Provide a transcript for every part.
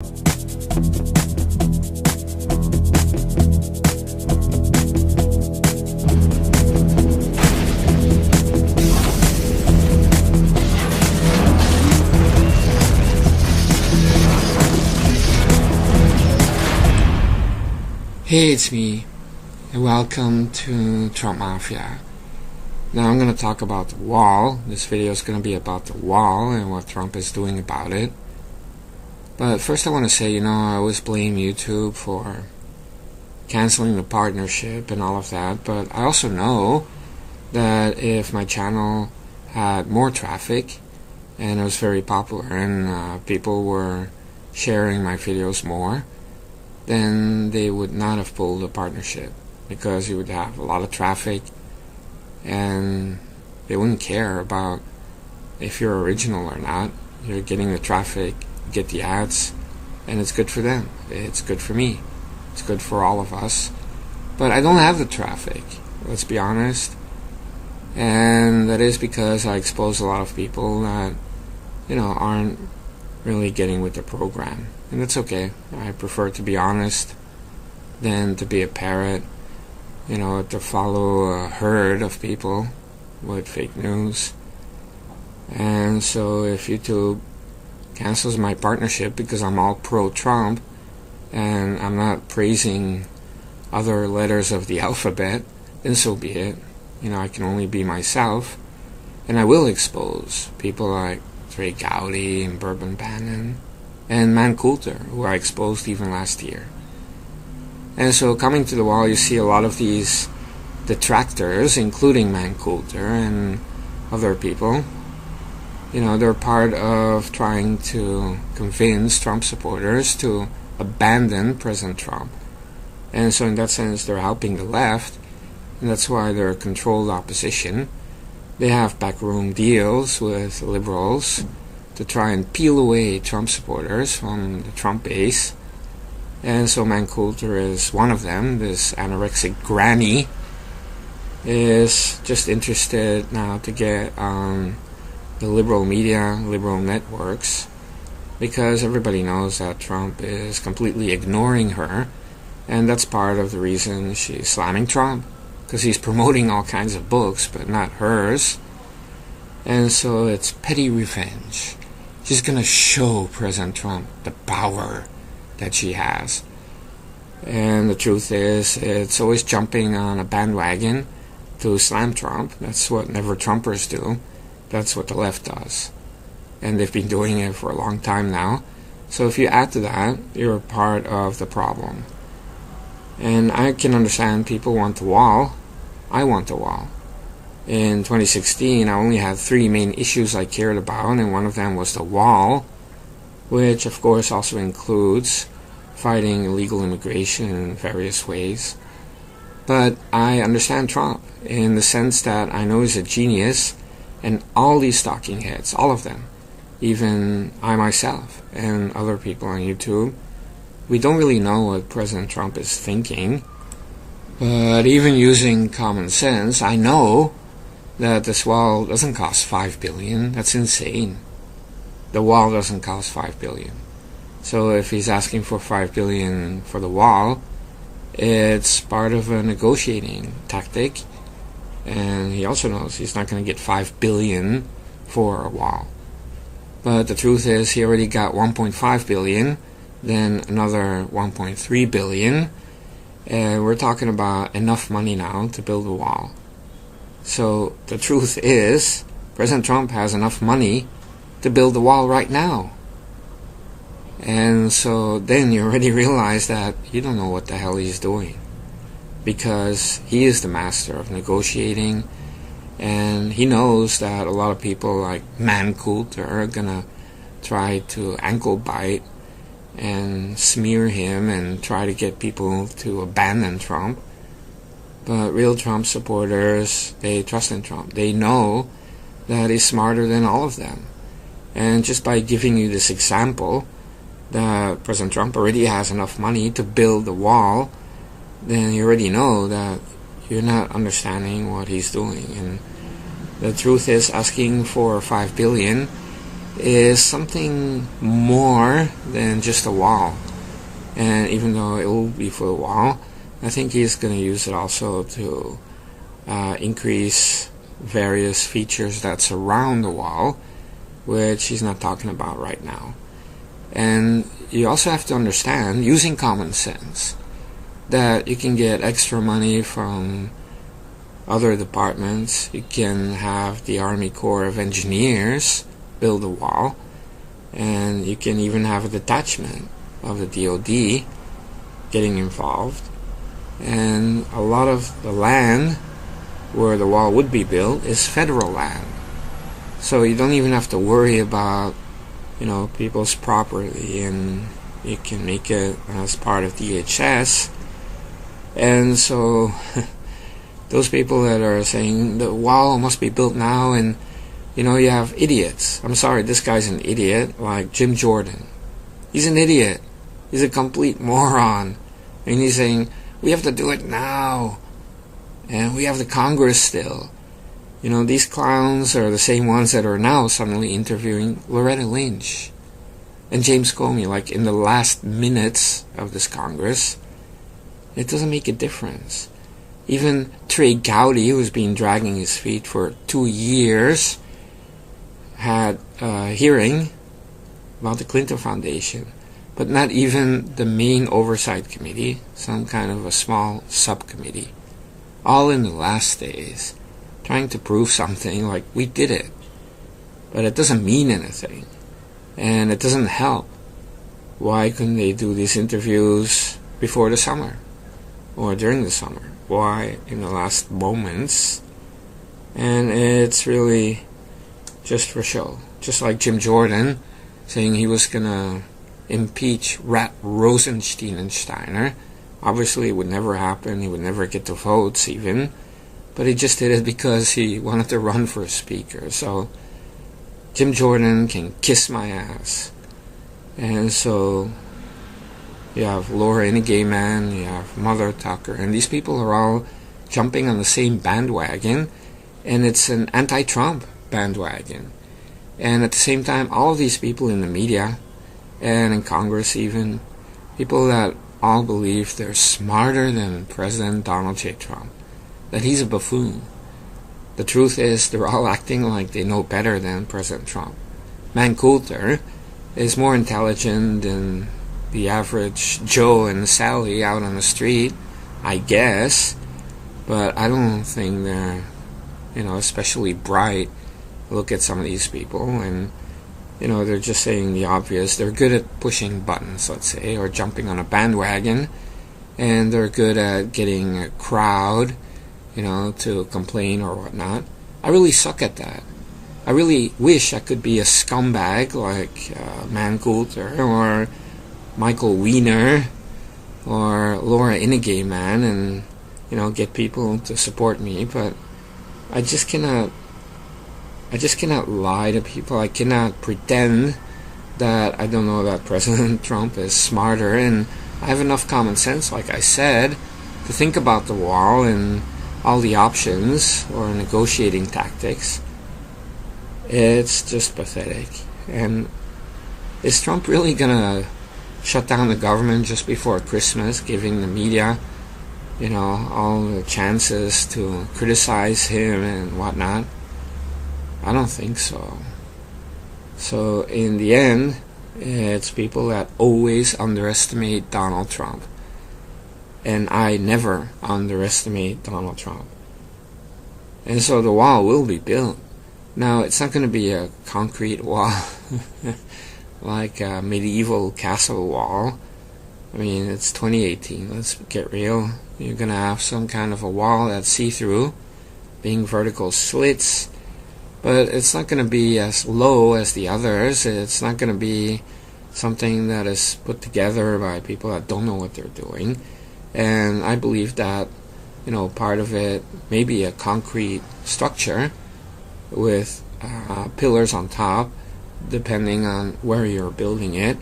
Hey, it's me, and welcome to Trump Mafia. Now I'm going to talk about the wall. This video is going to be about the wall and what Trump is doing about it. But first I want to say, I always blame YouTube for canceling the partnership and all of that. But I also know that if my channel had more traffic and it was very popular and people were sharing my videos more, then they would not have pulled the partnership, because you would have a lot of traffic and they wouldn't care about if you're original or not. You're getting the traffic, you get the ads, and it's good for them. It's good for me. It's good for all of us. But I don't have the traffic, let's be honest. And that is because I expose a lot of people that, aren't really getting with the program. And that's okay. I prefer to be honest than to be a parrot, to follow a herd of people with fake news. And so if YouTube cancels my partnership because I'm all pro-Trump and I'm not praising other letters of the alphabet, then so be it. I can only be myself, and I will expose people like Trey Gowdy and Bourbon Bannon and Man Coulter, who I exposed even last year. And so coming to the wall, you see a lot of these detractors, including Man Coulter and other people. They're part of trying to convince Trump supporters to abandon President Trump. And so in that sense, they're helping the left, and that's why they're controlled opposition. They have backroom deals with liberals to try and peel away Trump supporters from the Trump base. And so Man Coulter is one of them. This anorexic granny is just interested now to get on the liberal media, liberal networks, because everybody knows that Trump is completely ignoring her, and that's part of the reason she's slamming Trump, because he's promoting all kinds of books but not hers. And so it's petty revenge. She's going to show President Trump the power that she has. And the truth is, it's always jumping on a bandwagon to slam Trump. That's what never Trumpers do. That's what the left does. And they've been doing it for a long time now. So if you add to that, you're part of the problem. And I can understand people want the wall. I want the wall. In 2016, I only had 3 main issues I cared about, and one of them was the wall, which of course also includes fighting illegal immigration in various ways. But I understand Trump in the sense that I know he's a genius, and all these talking heads, all of them, even I myself and other people on YouTube, we don't really know what President Trump is thinking. But even using common sense, I know that this wall doesn't cost $5 billion. That's insane. The wall doesn't cost $5 billion. So if he's asking for $5 billion for the wall, it's part of a negotiating tactic. And he also knows he's not going to get $5 billion for a wall. But the truth is, he already got $1.5 billion, then another $1.3 billion. And we're talking about enough money now to build a wall. So the truth is, President Trump has enough money to build the wall right now. And so then you already realize that you don't know what the hell he's doing, because he is the master of negotiating, and he knows that a lot of people like Man Coulter are gonna try to ankle bite and smear him and try to get people to abandon Trump. But real Trump supporters, they trust in Trump. They know that he's smarter than all of them. And just by giving you this example that President Trump already has enough money to build the wall, then you already know that you're not understanding what he's doing. And the truth is, asking for $5 billion is something more than just a wall. And even though it will be for the wall, I think he's going to use it also to increase various features that surround the wall, which he's not talking about right now. And you also have to understand, using common sense, that you can get extra money from other departments. You can have the Army Corps of Engineers build a wall, and you can even have a detachment of the DoD getting involved. And a lot of the land where the wall would be built is federal land, so you don't even have to worry about people's property, and you can make it as part of DHS. And so those people that are saying the wall must be built now, and you have idiots. I'm sorry, this guy's an idiot, like Jim Jordan. He's an idiot. He's a complete moron. And he's saying, we have to do it now. And we have the Congress still. These clowns are the same ones that are now suddenly interviewing Loretta Lynch and James Comey, like in the last minutes of this Congress. It doesn't make a difference. Even Trey Gowdy, who's been dragging his feet for 2 years, had a hearing about the Clinton Foundation, but not even the main oversight committee, some kind of a small subcommittee. All in the last days, trying to prove something like we did it. But it doesn't mean anything, and it doesn't help. Why couldn't they do these interviews before the summer or during the summer? Why in the last moments? And it's really just for show. Just like Jim Jordan saying he was gonna impeach Rat Rosenstein and Steiner. Obviously it would never happen. He would never get the votes even, but he just did it because he wanted to run for speaker. So Jim Jordan can kiss my ass. And so you have Laura and a gay man, you have Mother Tucker, and these people are all jumping on the same bandwagon, and it's an anti-Trump bandwagon. And at the same time, all of these people in the media and in Congress even, people that all believe they're smarter than President Donald J. Trump, that he's a buffoon. The truth is, they're all acting like they know better than President Trump. Coulter is more intelligent than the average Joe and Sally out on the street, I guess, but I don't think they're, especially bright. Look at some of these people, and they're just saying the obvious. They're good at pushing buttons, let's say, or jumping on a bandwagon, and they're good at getting a crowd, to complain or whatnot. I really suck at that. I really wish I could be a scumbag like Coulter or Michael Weiner or Laura Inigay Man, and get people to support me, but I just cannot lie to people. I cannot pretend that I don't know that President Trump is smarter, and I have enough common sense, like I said, to think about the wall and all the options or negotiating tactics. It's just pathetic. And is Trump really gonna shut down the government just before Christmas, giving the media, all the chances to criticize him and whatnot? I don't think so. So in the end, it's people that always underestimate Donald Trump. And I never underestimate Donald Trump. And so the wall will be built. Now, it's not going to be a concrete wall like a medieval castle wall. I mean, it's 2018. Let's get real. You're going to have some kind of a wall that's see-through, being vertical slits. But it's not going to be as low as the others. It's not going to be something that is put together by people that don't know what they're doing. And I believe that, part of it may be a concrete structure with pillars on top, depending on where you're building it.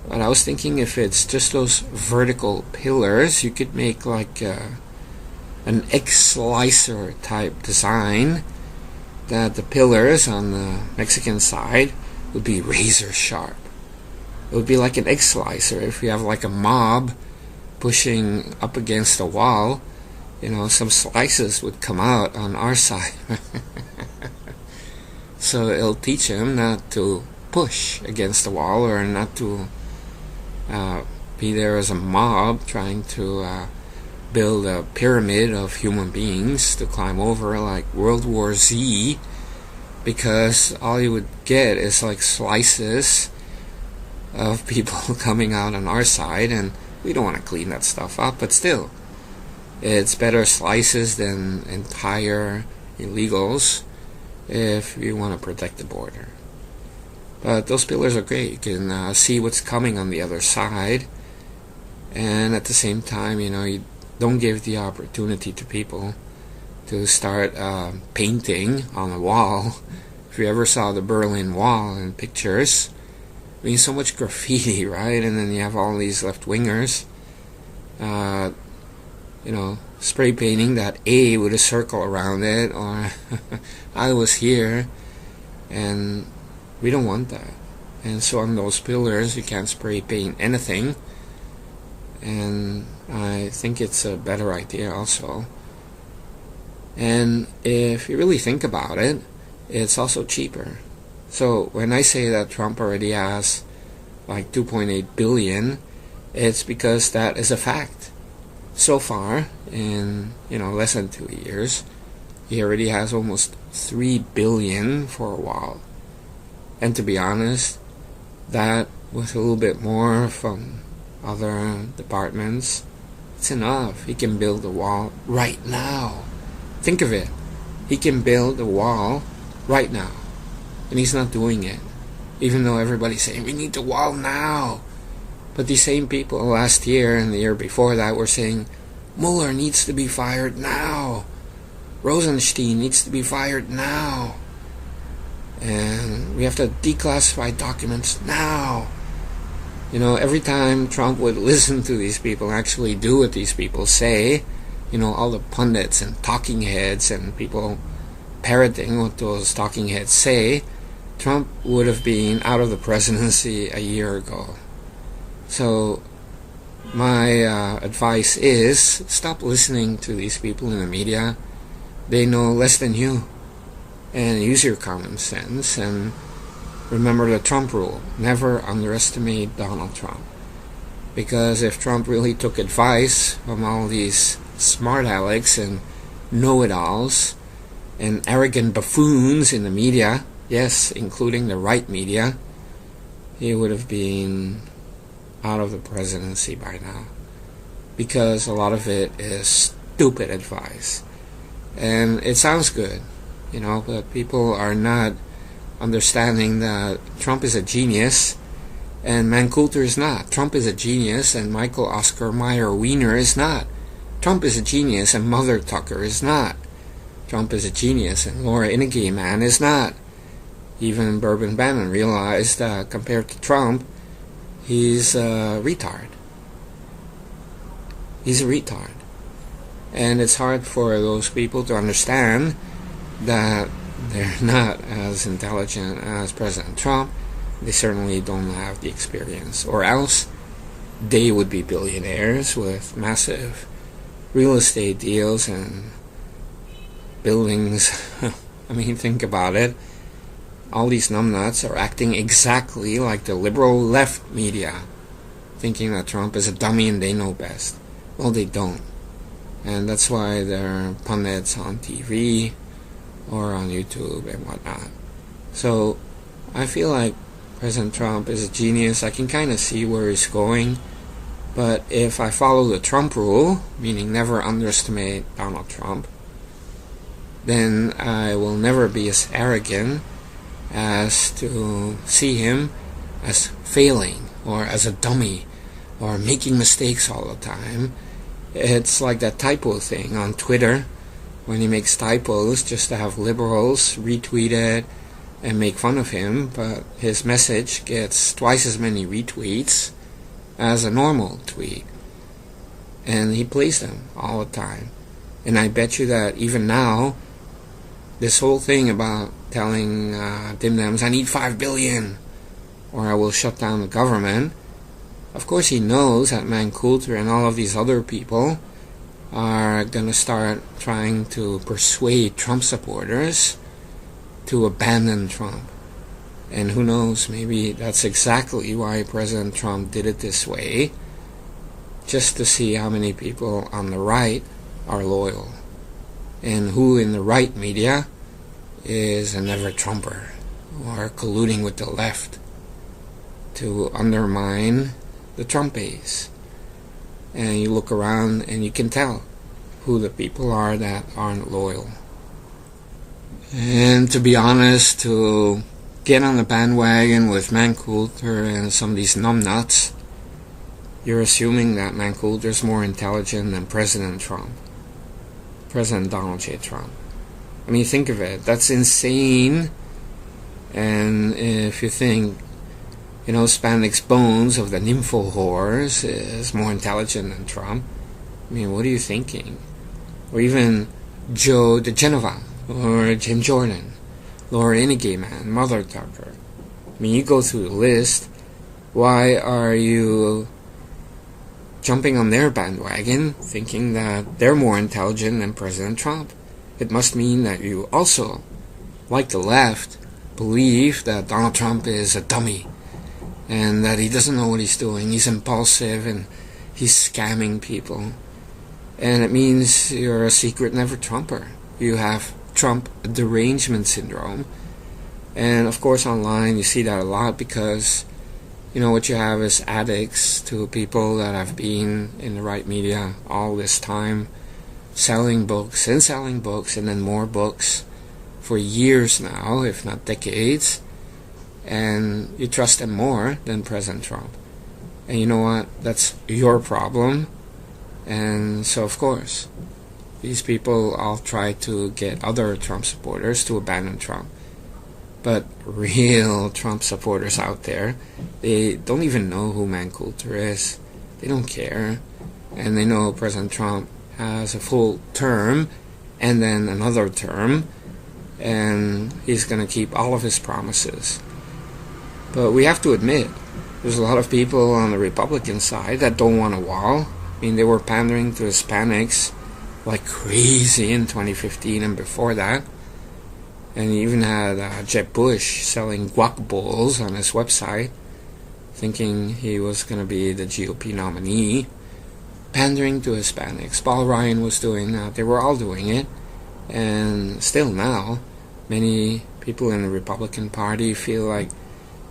But I was thinking if it's just those vertical pillars, you could make like an X-slicer type design, that the pillars on the Mexican side would be razor sharp. It would be like an egg slicer. If you have like a mob pushing up against a wall, some slices would come out on our side. So it'll teach him not to push against the wall, or not to be there as a mob trying to build a pyramid of human beings to climb over like World War Z, because all you would get is like slices of people coming out on our side, and we don't want to clean that stuff up, but still, it's better slices than entire illegals if you want to protect the border. But those pillars are great. You can see what's coming on the other side, and at the same time, you don't give the opportunity to people to start painting on the wall. If you ever saw the Berlin Wall in pictures, so much graffiti, right? And then you have all these left-wingers, spray painting that A with a circle around it, or I was here, and we don't want that. And so on those pillars, you can't spray paint anything, and I think it's a better idea also. And if you really think about it, it's also cheaper. So when I say that Trump already has like 2.8 billion, it's because that is a fact. So far, in less than 2 years, he already has almost 3 billion for a wall. And to be honest, that with a little bit more from other departments, it's enough. He can build a wall right now. Think of it. He can build a wall right now. And he's not doing it. Even though everybody's saying, we need the wall now. But these same people last year and the year before that were saying, Mueller needs to be fired now. Rosenstein needs to be fired now. And we have to declassify documents now. Every time Trump would listen to these people, actually do what these people say, all the pundits and talking heads and people parroting what those talking heads say, Trump would have been out of the presidency a year ago. So my advice is, stop listening to these people in the media. They know less than you. And use your common sense, and remember the Trump rule. Never underestimate Donald Trump. Because if Trump really took advice from all these smart alecks and know-it-alls and arrogant buffoons in the media, yes, including the right media, he would have been out of the presidency by now. Because a lot of it is stupid advice. And it sounds good, but people are not understanding that Trump is a genius and Mancoulter is not. Trump is a genius and Michael Oscar Mayer Wiener is not. Trump is a genius and Mother Tucker is not. Trump is a genius and Laura Inage Man is not. Even Bourbon Bannon realized that compared to Trump, he's a retard. He's a retard. And it's hard for those people to understand that they're not as intelligent as President Trump. They certainly don't have the experience. Or else, they would be billionaires with massive real estate deals and buildings. I mean, think about it. All these numbnuts are acting exactly like the liberal left media, thinking that Trump is a dummy and they know best. Well, they don't. And that's why they're pundits on TV or on YouTube and whatnot. So I feel like President Trump is a genius. I can kind of see where he's going. But if I follow the Trump rule, meaning never underestimate Donald Trump, then I will never be as arrogant as to see him as failing or as a dummy or making mistakes all the time. It's like that typo thing on Twitter when he makes typos just to have liberals retweet it and make fun of him, but his message gets twice as many retweets as a normal tweet. And he plays them all the time. And I bet you that even now, this whole thing about telling Dim Dems, I need $5 billion, or I will shut down the government. Of course he knows that Coulter and all of these other people are going to start trying to persuade Trump supporters to abandon Trump. And who knows, maybe that's exactly why President Trump did it this way, just to see how many people on the right are loyal, and who in the right media is a never-Trumper, or colluding with the left to undermine the Trump base. And you look around and you can tell who the people are that aren't loyal. And to be honest, to get on the bandwagon with Coulter and some of these numbnuts, you're assuming that Coulter's more intelligent than President Trump, President Donald J. Trump. I mean, think of it. That's insane. And if you think, Spandex Bones of the Nympho Whores is more intelligent than Trump, I mean, what are you thinking? Or even Joe DeGenova, or Jim Jordan, Laura Ingeman, Mother Tucker. I mean, you go through the list. Why are you jumping on their bandwagon, thinking that they're more intelligent than President Trump? It must mean that you also, like the left, believe that Donald Trump is a dummy, and that he doesn't know what he's doing, he's impulsive, and he's scamming people. And it means you're a secret never-Trumper. You have Trump derangement syndrome. And of course online you see that a lot, because what you have is addicts to people that have been in the right media all this time, selling books and then more books for years now, if not decades, and you trust them more than President Trump. And you know what? That's your problem. And so of course these people all try to get other Trump supporters to abandon Trump. But real Trump supporters out there, they don't even know who Coulter is. They don't care. And they know President Trump has a full term and then another term, and he's going to keep all of his promises. But we have to admit, there's a lot of people on the Republican side that don't want a wall. I mean, they were pandering to Hispanics like crazy in 2015 and before that. And he even had Jeb Bush selling guac bowls on his website, thinking he was going to be the GOP nominee, pandering to Hispanics. Paul Ryan was doing that. They were all doing it. And still now, many people in the Republican Party feel like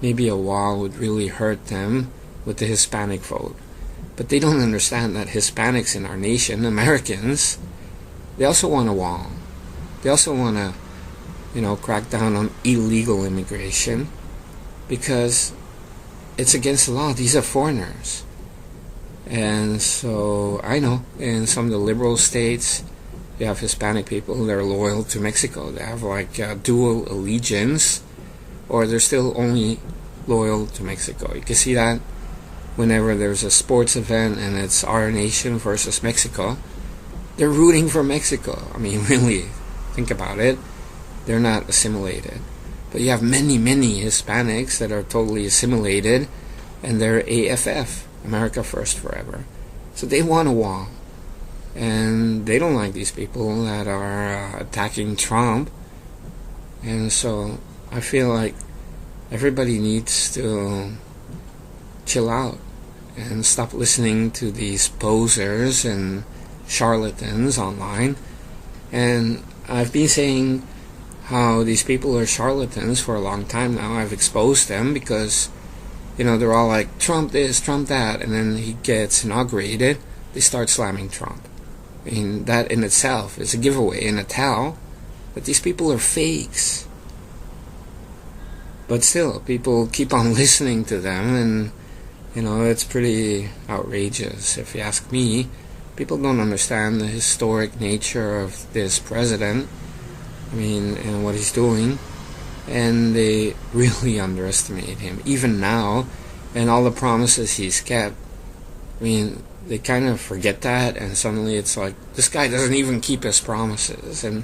maybe a wall would really hurt them with the Hispanic vote. But they don't understand that Hispanics in our nation, Americans, they also want a wall. They also want to crack down on illegal immigration, because it's against the law. These are foreigners. And so I know in some of the liberal states, you have Hispanic people who are loyal to Mexico. They have like dual allegiance, or they're still only loyal to Mexico. You can see that whenever there's a sports event and it's our nation versus Mexico, they're rooting for Mexico. I mean, really, think about it. They're not assimilated. But you have many, many Hispanics that are totally assimilated, and they're AFF, America First Forever. So they want a wall. And they don't like these people that are attacking Trump. And so I feel like everybody needs to chill out and stop listening to these posers and charlatans online. And I've been saying how these people are charlatans for a long time now. I've exposed them because, they're all like, Trump this, Trump that, and then he gets inaugurated, they start slamming Trump. I mean, that in itself is a giveaway and a tell that these people are fakes. But still, people keep on listening to them, and, it's pretty outrageous. If you ask me, people don't understand the historic nature of this president, and what he's doing, and they really underestimate him. Even now, and all the promises he's kept, they kind of forget that, and suddenly it's like, this guy doesn't even keep his promises. And,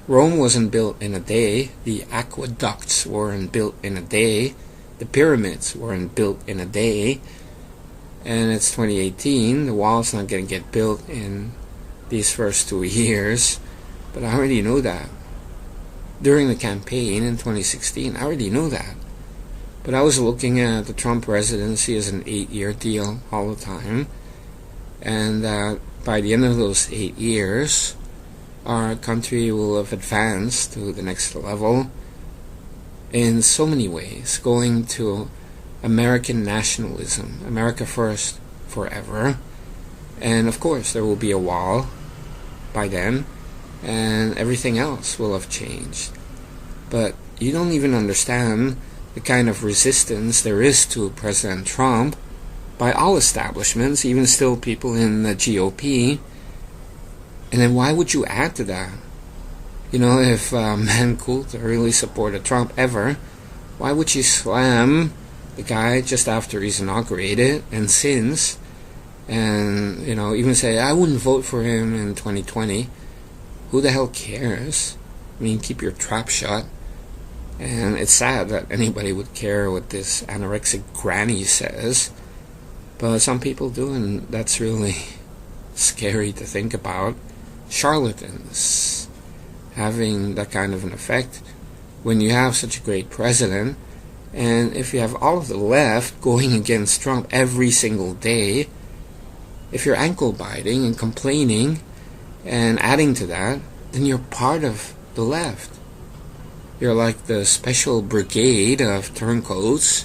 Rome wasn't built in a day. The aqueducts weren't built in a day. The pyramids weren't built in a day, and it's 2018. The wall's not going to get built in these first 2 years, but I already know that. During the campaign in 2016, I already know that. But I was looking at the Trump presidency as an 8-year deal all the time, and by the end of those 8 years, our country will have advanced to the next level in so many ways, going to American nationalism, America first forever. And of course there will be a wall by then, and everything else will have changed. But you don't even understand the kind of resistance there is to President Trump by all establishments, even still people in the GOP. And then why would you add to that? You know, if Mancoulter really supported Trump ever, why would you slam the guy just after he's inaugurated and since, and, you know, even say, I wouldn't vote for him in 2020. Who the hell cares? I mean, keep your trap shut. And it's sad that anybody would care what this anorexic granny says, but some people do, and that's really scary to think about. Charlatans having that kind of an effect when you have such a great president, and if you have all of the left going against Trump every single day, if you're ankle biting and complaining and adding to that, then you're part of the left. You're like the special brigade of turncoats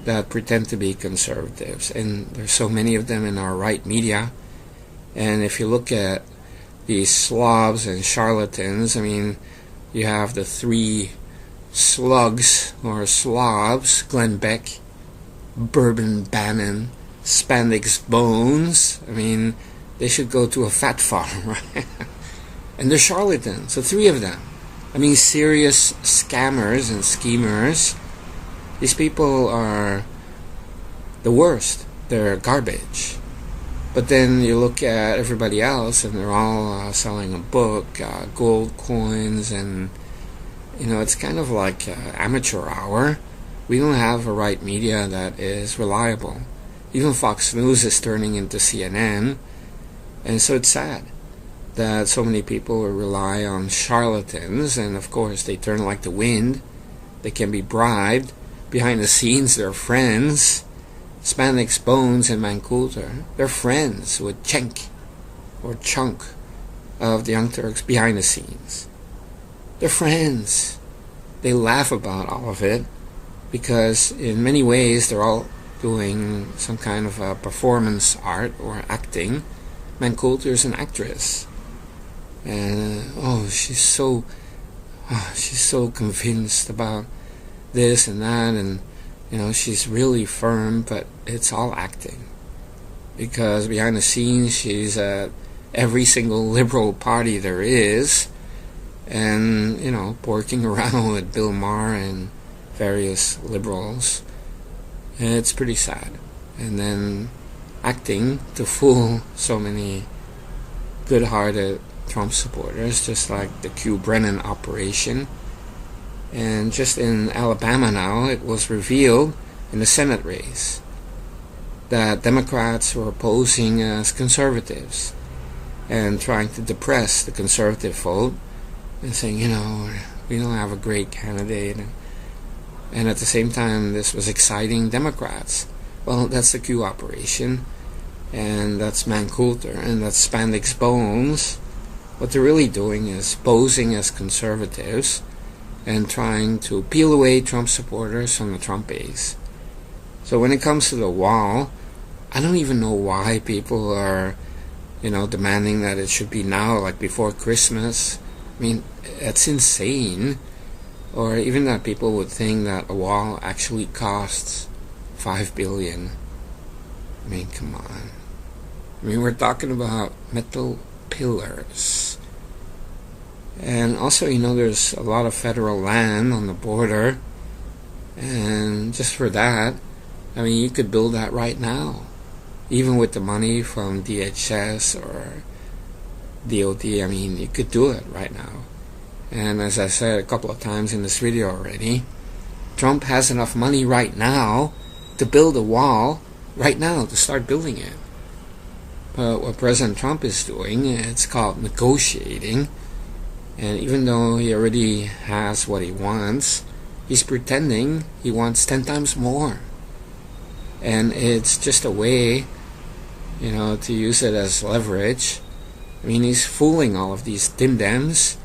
that pretend to be conservatives, and there's so many of them in our right media. And if you look at these slobs and charlatans, I mean, you have the three slugs or slobs: Glenn Beck, Bourbon Bannon, Spandex Bones. I mean, they should go to a fat farm, right? And they're charlatans, the three of them. I mean, serious scammers and schemers. These people are the worst. They're garbage. But then you look at everybody else, and they're all selling a book, gold coins, and, you know, it's kind of like amateur hour. We don't have a right media that is reliable. Even Fox News is turning into CNN, and so it's sad that so many people rely on charlatans, and of course they turn like the wind. They can be bribed. Behind the scenes, they're friends. Spandex Bones and Mancoulter, they're friends with Cenk or Chunk of the Young Turks behind the scenes. They're friends. They laugh about all of it because in many ways they're all doing some kind of a performance art or acting. Mancoulter's an actress, and she's so convinced about this and that, and you know, she's really firm, but it's all acting. Because behind the scenes, she's at every single liberal party there is, and, you know, working around with Bill Maher and various liberals. And it's pretty sad. And then acting to fool so many good-hearted Trump supporters, just like the Q Brennan operation. And just in Alabama now, it was revealed in the Senate race that Democrats were posing as conservatives and trying to depress the conservative vote and saying, you know, we don't have a great candidate. And at the same time, this was exciting Democrats. Well, that's the Q operation, and that's Mancoulter, and that's Spandex Bones. What they're really doing is posing as conservatives and trying to peel away Trump supporters from the Trump base. So when it comes to the wall, I don't even know why people are, you know, demanding that it should be now, like before Christmas. I mean, that's insane. Or even that people would think that a wall actually costs $5 billion. I mean, come on. I mean, we're talking about metal pillars. And also, you know, there's a lot of federal land on the border. And just for that, I mean, you could build that right now. Even with the money from DHS or DOD, I mean, you could do it right now. And as I said a couple of times in this video already, Trump has enough money right now to build a wall right now, to start building it. But what President Trump is doing, it's called negotiating. And even though he already has what he wants, he's pretending he wants 10 times more. And it's just a way, to use it as leverage. I mean, he's fooling all of these dim-dems,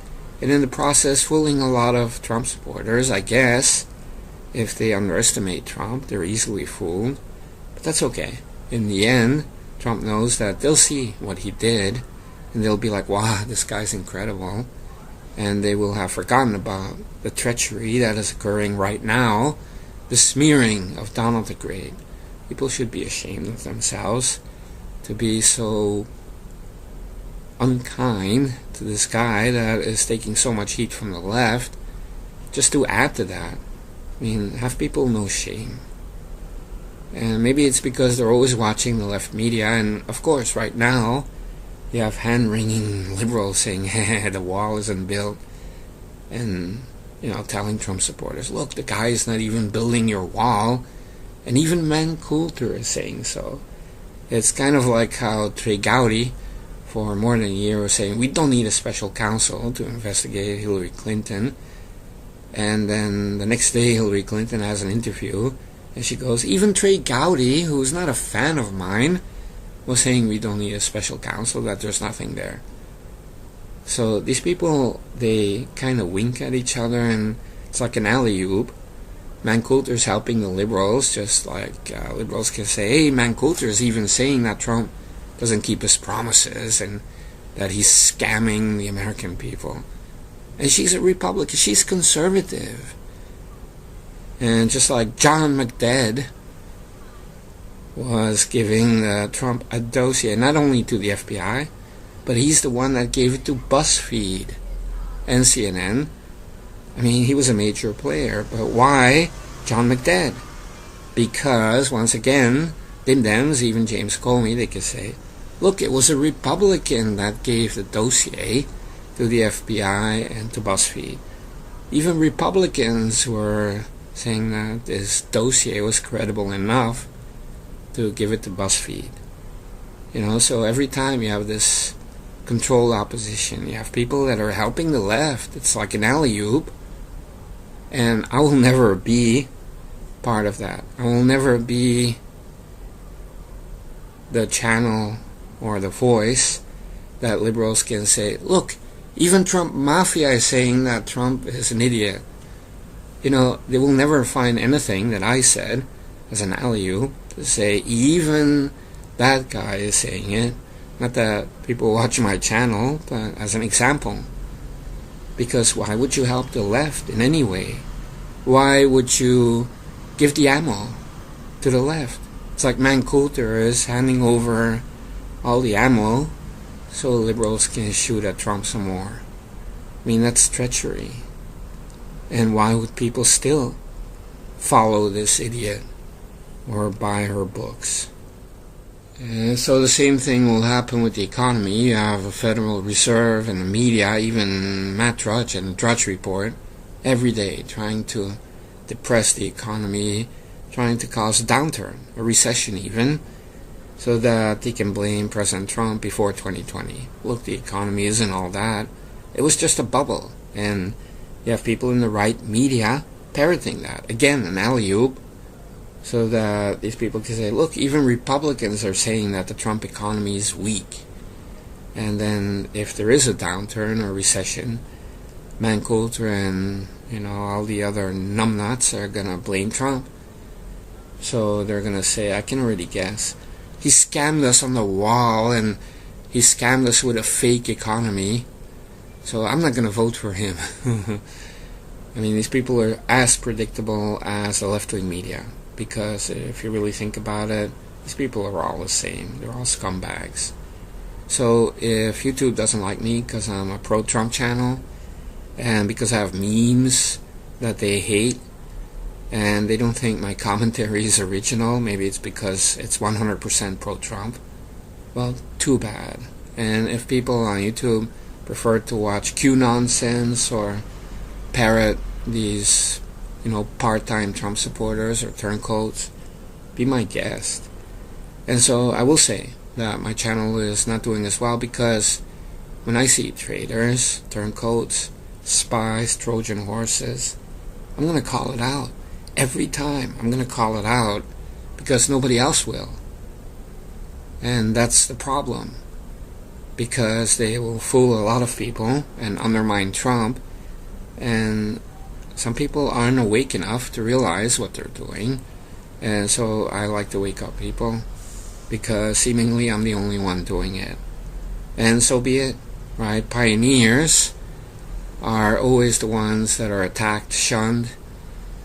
and in the process fooling a lot of Trump supporters, I guess. If they underestimate Trump, they're easily fooled. But that's okay. In the end, Trump knows that they'll see what he did, and they'll be like, wow, this guy's incredible. And they will have forgotten about the treachery that is occurring right now, the smearing of Donald the Great. People should be ashamed of themselves to be so unkind to this guy that is taking so much heat from the left. Just to add to that, I mean, have people no shame. And maybe it's because they're always watching the left media, and of course right now you have hand-wringing liberals saying, the wall isn't built, and telling Trump supporters, look, the guy is not even building your wall. And even Man Coulter is saying so. It's kind of like how Trey Gowdy for more than a year was saying we don't need a special counsel to investigate Hillary Clinton. And then the next day Hillary Clinton has an interview, and she goes, even Trey Gowdy, who's not a fan of mine, was saying we don't need a special counsel, that there's nothing there. So these people, they kind of wink at each other, and it's like an alley-oop. Man Coulter's helping the liberals, just like liberals can say, hey, Man Coulter's even saying that Trump doesn't keep his promises and that he's scamming the American people. And she's a Republican, she's conservative. And just like John McDead was giving Trump a dossier, not only to the FBI, but he's the one that gave it to BuzzFeed and CNN. I mean, he was a major player, but why John McDead? Because, once again, dim-dems, even James Comey, they could say, look, it was a Republican that gave the dossier to the FBI and to BuzzFeed. Even Republicans were saying that this dossier was credible enough to give it to BuzzFeed. So every time you have this controlled opposition, you have people that are helping the left. It's like an alley-oop. And I will never be part of that. I will never be the channel or the voice that liberals can say, look, even Trump Mafia is saying that Trump is an idiot. They will never find anything that I said as an alley-oop to say, even that guy is saying it. Not that people watch my channel, but as an example. Because why would you help the left in any way? Why would you give the ammo to the left? It's like Man Coulter is handing over all the ammo so liberals can shoot at Trump some more. I mean, that's treachery. And why would people still follow this idiot or buy her books? And so the same thing will happen with the economy. You have a Federal Reserve and the media, even Matt Drudge and the Drudge Report, every day trying to depress the economy, trying to cause a downturn, a recession even, so that they can blame President Trump before 2020. Look, the economy isn't all that. It was just a bubble. And you have people in the right media parroting that. Again, an alley-oop, so that these people can say, look, even Republicans are saying that the Trump economy is weak. And then if there is a downturn or recession, Man Coulter and all the other numbnuts are going to blame Trump. So they're going to say, I can already guess, he scammed us on the wall and he scammed us with a fake economy. So I'm not going to vote for him. I mean, these people are as predictable as the left-wing media. Because if you really think about it, these people are all the same. They're all scumbags. So if YouTube doesn't like me because I'm a pro-Trump channel, and because I have memes that they hate, and they don't think my commentary is original, maybe it's because it's 100% pro-Trump, well, too bad. And if people on YouTube prefer to watch Q nonsense or parrot these part-time Trump supporters or turncoats, be my guest. And so I will say that my channel is not doing as well because when I see traitors, turncoats, spies, Trojan horses, I'm going to call it out. Every time I'm going to call it out because nobody else will. And that's the problem. Because they will fool a lot of people and undermine Trump, and some people aren't awake enough to realize what they're doing. And so I like to wake up people, because seemingly I'm the only one doing it. And so be it, right? Pioneers are always the ones that are attacked, shunned,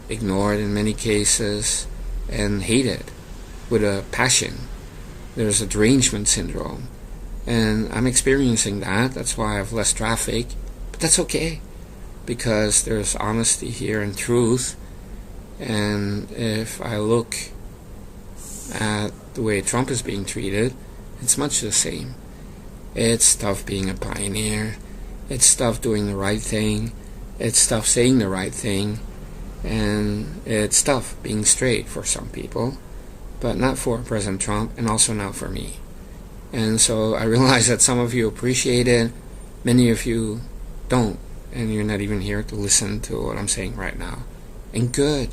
ignored in many cases, and hated with a passion. There's a derangement syndrome. And I'm experiencing that. That's why I have less traffic. But that's okay, because there's honesty here and truth. And if I look at the way Trump is being treated, it's much the same. It's tough being a pioneer. It's tough doing the right thing. It's tough saying the right thing. And it's tough being straight for some people, but not for President Trump, and also not for me. And so I realize that some of you appreciate it, many of you don't, and you're not even here to listen to what I'm saying right now. And good.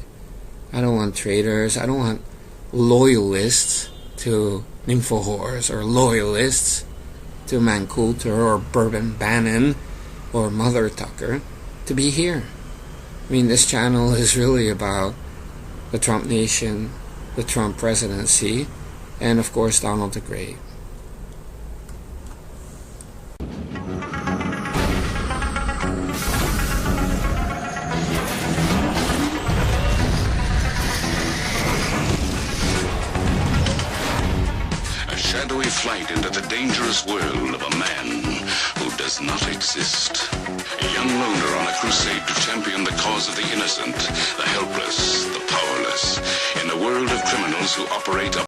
I don't want traitors. I don't want loyalists to nympho whores, or loyalists to Mancoulter or Bourbon Bannon or Mother Tucker to be here. I mean, this channel is really about the Trump nation, the Trump presidency, and of course Donald the Great. Shadowy flight into the dangerous world of a man who does not exist. A young loner on a crusade to champion the cause of the innocent, the helpless, the powerless, in a world of criminals who operate